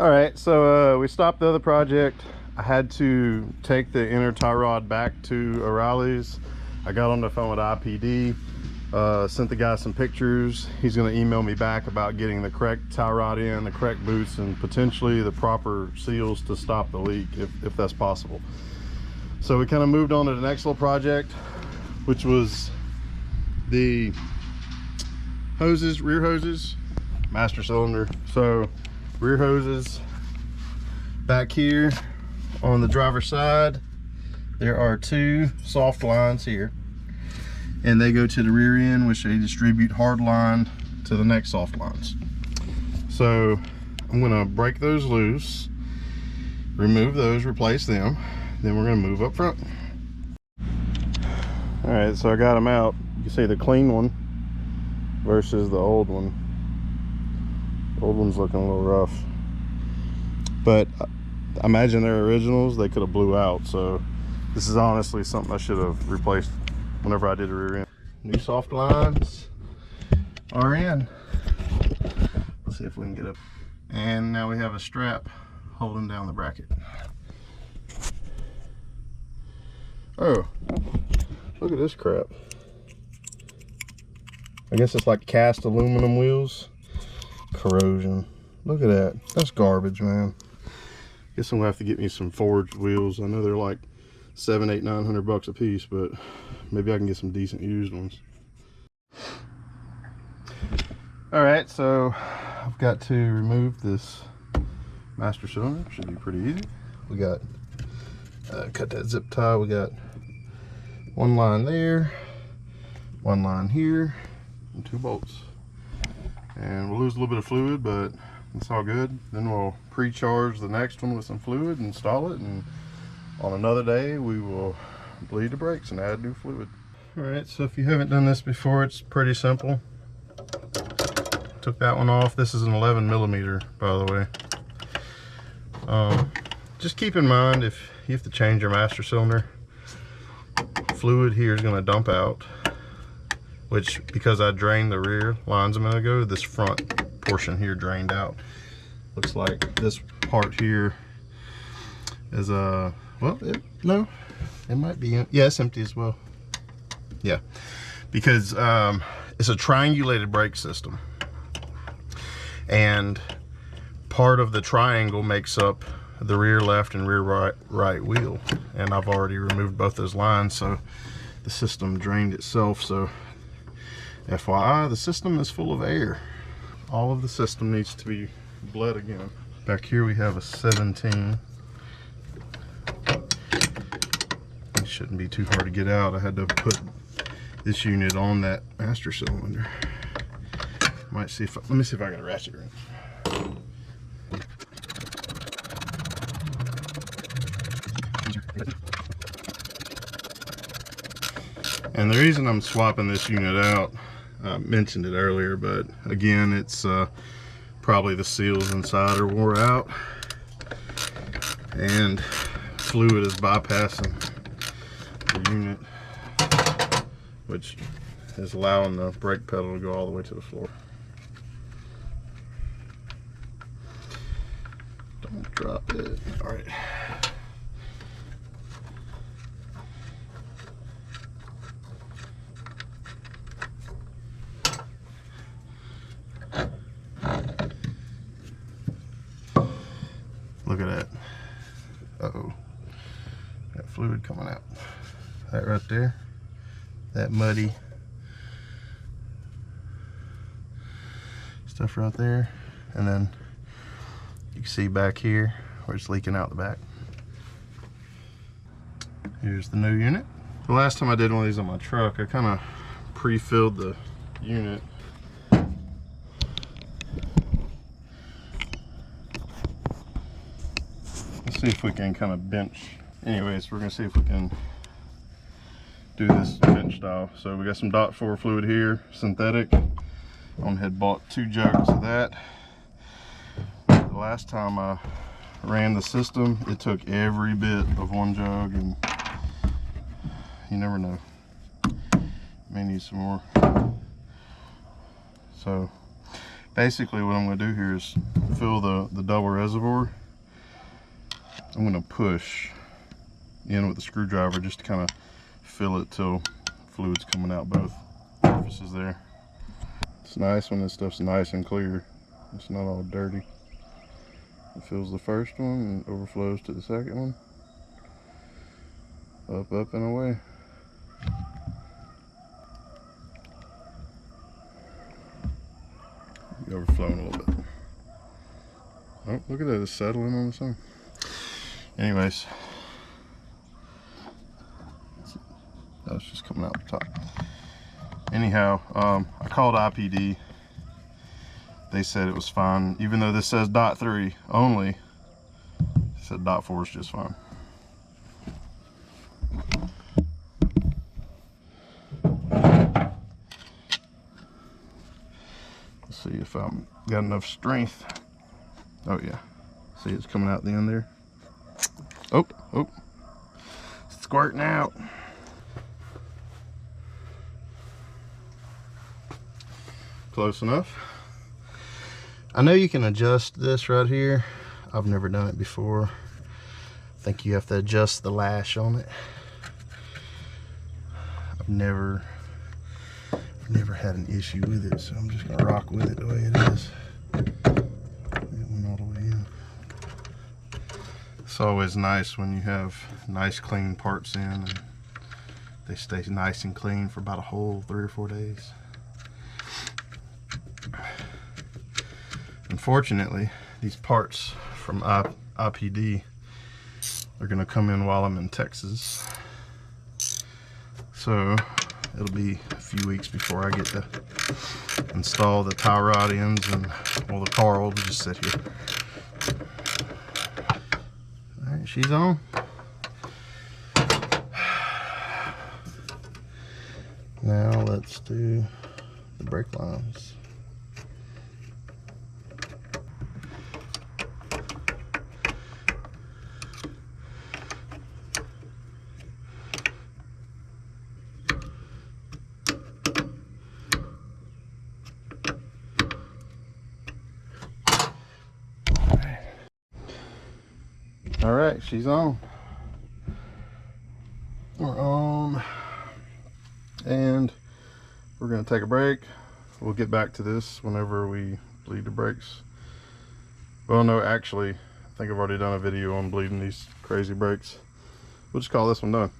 All right, so we stopped the other project. I had to take the inner tie rod back to O'Reilly's. I got on the phone with IPD, sent the guy some pictures. He's going to email me back about getting the correct tie rod in, the correct boots, and potentially the proper seals to stop the leak if that's possible. So we kind of moved on to the next little project, which was the hoses, rear hoses, master cylinder. So rear hoses back here on the driver's side, there are two soft lines here, and they go to the rear end, which they distribute hard line to the next soft lines. So I'm going to break those loose, remove those, replace them, then we're going to move up front. All right, so I got them out. You can see the clean one versus the old one. The old one's looking a little rough, but I imagine they're originals. They could have blew out, so this is honestly something I should have replaced whenever I did the rear end. New soft lines are in. Let's see if we can get up. And now we have a strap holding down the bracket. Oh, look at this crap. I guess it's like cast aluminum wheels. Corrosion. Look at that. That's garbage, man. Guess I'm gonna have to get me some forged wheels. I know they're like $700, $800, $900 a piece, but maybe I can get some decent used ones. All right, so I've got to remove this master cylinder. Should be pretty easy. We got cut that zip tie. We got one line there, one line here, and two bolts. And we'll lose a little bit of fluid, but it's all good. Then we'll pre-charge the next one with some fluid, install it, and on another day we will bleed the brakes and add new fluid. All right, so if you haven't done this before, it's pretty simple. Took that one off. This is an 11mm, by the way. Just keep in mind, if you have to change your master cylinder, fluid here is going to dump out, which, because I drained the rear lines a minute ago, this front portion here drained out. Looks like this part here is well, no, it might be, yeah, it's empty as well. Yeah, because it's a triangulated brake system, and part of the triangle makes up the rear left and rear right wheel, and I've already removed both those lines, so the system drained itself. So FYI, the system is full of air. All of the system needs to be bled again. Back here we have a 17. It shouldn't be too hard to get out. I had to put this unit on that master cylinder. Might see if let me see if I got a ratchet wrench. And the reason I'm swapping this unit out, I mentioned it earlier, but again, it's probably the seals inside are wore out, and fluid is bypassing the unit, which is allowing the brake pedal to go all the way to the floor. Don't drop it. All right. Look at that. Uh-oh. Got fluid coming out. That right there. That muddy stuff right there. And then you can see back here where it's leaking out the back. Here's the new unit. The last time I did one of these on my truck, I kind of pre-filled the unit. See if we can kind of bench. Anyways, we're gonna see if we can do this bench style. So we got some .4 fluid here, synthetic. I had bought 2 jugs of that. The last time I ran the system, it took every bit of 1 jug, and you never know, may need some more. So Basically what I'm going to do here is fill the double reservoir. I'm going to push in with the screwdriver just to kind of fill it till fluid's coming out both surfaces there. It's nice when this stuff's nice and clear. It's not all dirty. It fills the first one and overflows to the second one. Up, up, and away. Overflowing a little bit. Oh, look at that, it's settling on its own. Anyways, that's just coming out the top. Anyhow, I called IPD. They said it was fine, even though this says .3 only. They said .4 is just fine. Let's see if I'm got enough strength. Oh yeah, see it's coming out the end there. Oh, oh, it's squirting out. Close enough. I know you can adjust this right here. I've never done it before. I think you have to adjust the lash on it. I've never had an issue with it, so I'm just gonna rock with it the way it is. It went all the way in. It's always nice when you have nice clean parts in and they stay nice and clean for about a whole 3 or 4 days. Unfortunately, these parts from IPD are gonna come in while I'm in Texas. So it'll be a few weeks before I get to install the tie rod ends, and well, the car will just sit here. All right, she's on. Now let's do the brake lines. All right, she's on. We're on, and we're gonna take a break. We'll get back to this whenever we bleed the brakes. Well, no, actually, I think I've already done a video on bleeding these crazy brakes. We'll just call this one done.